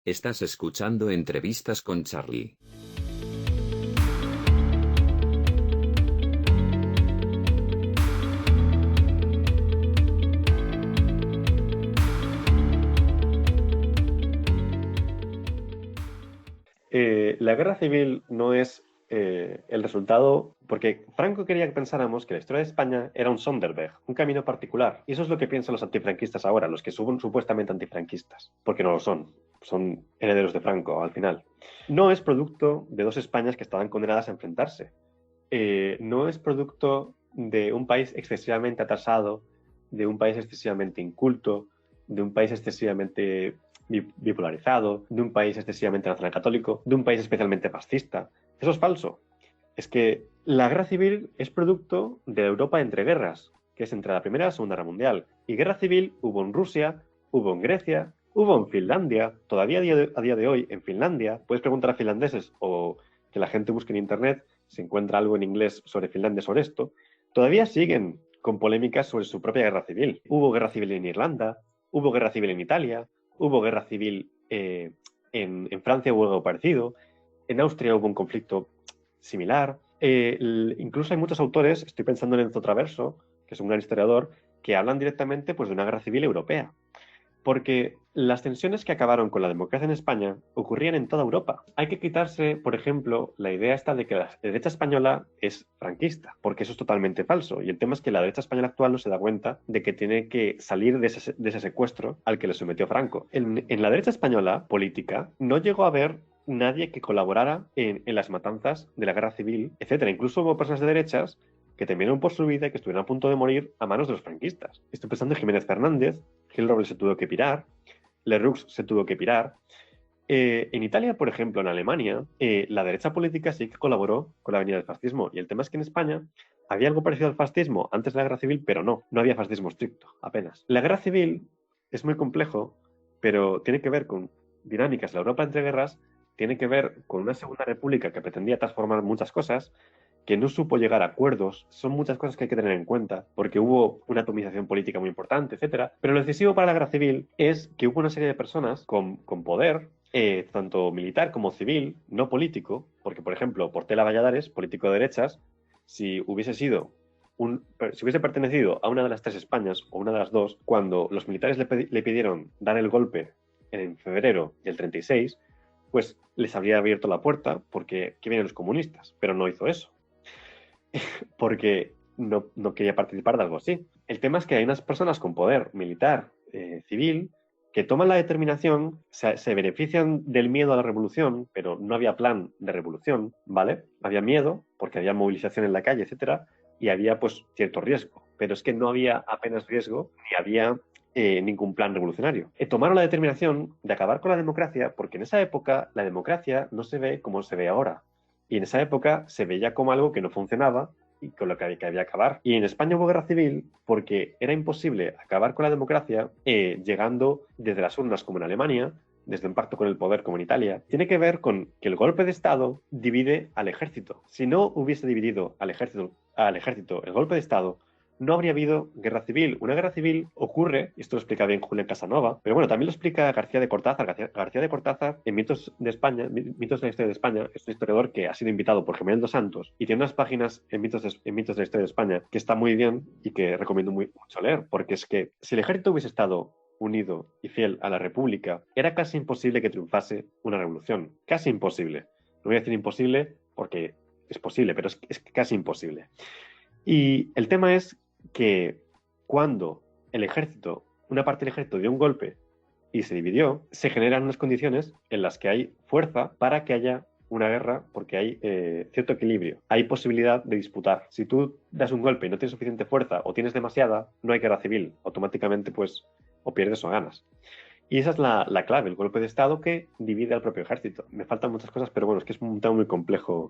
Estás escuchando Entrevistas con Charlie. La guerra civil no es el resultado, porque Franco quería que pensáramos que la historia de España era un Sonderweg, un camino particular. Y eso es lo que piensan los antifranquistas ahora, los que son supuestamente antifranquistas, porque no lo son herederos de Franco al final. No es producto de dos Españas que estaban condenadas a enfrentarse. No es producto de un país excesivamente atrasado, de un país excesivamente inculto, de un país excesivamente bipolarizado, de un país excesivamente nacionalcatólico, de un país especialmente fascista. Eso es falso. Es que la guerra civil es producto de Europa entre guerras, que es entre la Primera y la Segunda Guerra Mundial. Y guerra civil hubo en Rusia, hubo en Grecia, hubo en Finlandia, todavía a día de hoy en Finlandia. Puedes preguntar a finlandeses o que la gente busque en internet si encuentra algo en inglés sobre Finlandia sobre esto. Todavía siguen con polémicas sobre su propia guerra civil. Hubo guerra civil en Irlanda, hubo guerra civil en Italia, hubo guerra civil en Francia, hubo algo parecido. En Austria hubo un conflicto similar. Incluso hay muchos autores, estoy pensando en Enzo Traverso, que es un gran historiador, que hablan directamente pues, de una guerra civil europea. Porque las tensiones que acabaron con la democracia en España ocurrían en toda Europa. Hay que quitarse, por ejemplo, la idea esta de que la derecha española es franquista, porque eso es totalmente falso. Y el tema es que la derecha española actual no se da cuenta de que tiene que salir de ese secuestro al que le sometió Franco. En la derecha española política no llegó a haber nadie que colaborara en las matanzas de la guerra civil, etcétera. Incluso hubo personas de derechas que temieron por su vida y que estuvieron a punto de morir a manos de los franquistas. Estoy pensando en Jiménez Fernández, Gil Robles se tuvo que pirar, Lerroux se tuvo que pirar. En Italia, por ejemplo, en Alemania, la derecha política sí que colaboró con la venida del fascismo. Y el tema es que en España había algo parecido al fascismo antes de la guerra civil, pero no había fascismo estricto, apenas. La guerra civil es muy complejo, pero tiene que ver con dinámicas de la Europa entre guerras, tiene que ver con una segunda república que pretendía transformar muchas cosas, que no supo llegar a acuerdos. Son muchas cosas que hay que tener en cuenta, porque hubo una atomización política muy importante, etcétera. Pero lo decisivo para la guerra civil es que hubo una serie de personas con poder, tanto militar como civil, no político, porque, por ejemplo, Portela Valladares, político de derechas, si hubiese pertenecido a una de las tres Españas o una de las dos, cuando los militares le pidieron dar el golpe en febrero del 36, pues les habría abierto la puerta porque aquí vienen los comunistas, pero no hizo eso porque no quería participar de algo así. El tema es que hay unas personas con poder militar, civil, que toman la determinación, se benefician del miedo a la revolución, pero no había plan de revolución, ¿vale? Había miedo, porque había movilización en la calle, etcétera, y había pues cierto riesgo. Pero es que no había apenas riesgo, ni había ningún plan revolucionario. Tomaron la determinación de acabar con la democracia, porque en esa época la democracia no se ve como se ve ahora. Y en esa época se veía como algo que no funcionaba y con lo que había que acabar. Y en España hubo guerra civil porque era imposible acabar con la democracia llegando desde las urnas como en Alemania, desde un pacto con el poder como en Italia. Tiene que ver con que el golpe de Estado divide al ejército. Si no hubiese dividido al ejército el golpe de Estado, no habría habido guerra civil. Una guerra civil ocurre, esto lo explica bien Julián Casanova, pero bueno, también lo explica García de Cortázar. García de Cortázar, en Mitos de España, Mitos de la Historia de España, es un historiador que ha sido invitado por Jiménez dos Santos y tiene unas páginas en Mitos de la Historia de España que está muy bien y que recomiendo mucho leer, porque es que si el ejército hubiese estado unido y fiel a la República, era casi imposible que triunfase una revolución. Casi imposible. No voy a decir imposible porque es posible, pero es casi imposible. Y el tema es que cuando una parte del ejército dio un golpe y se dividió, se generan unas condiciones en las que hay fuerza para que haya una guerra porque hay cierto equilibrio. Hay posibilidad de disputar. Si tú das un golpe y no tienes suficiente fuerza o tienes demasiada, no hay guerra civil. Automáticamente, pues, o pierdes o ganas. Y esa es la clave, el golpe de Estado que divide al propio ejército. Me faltan muchas cosas, pero bueno, es que es un tema muy complejo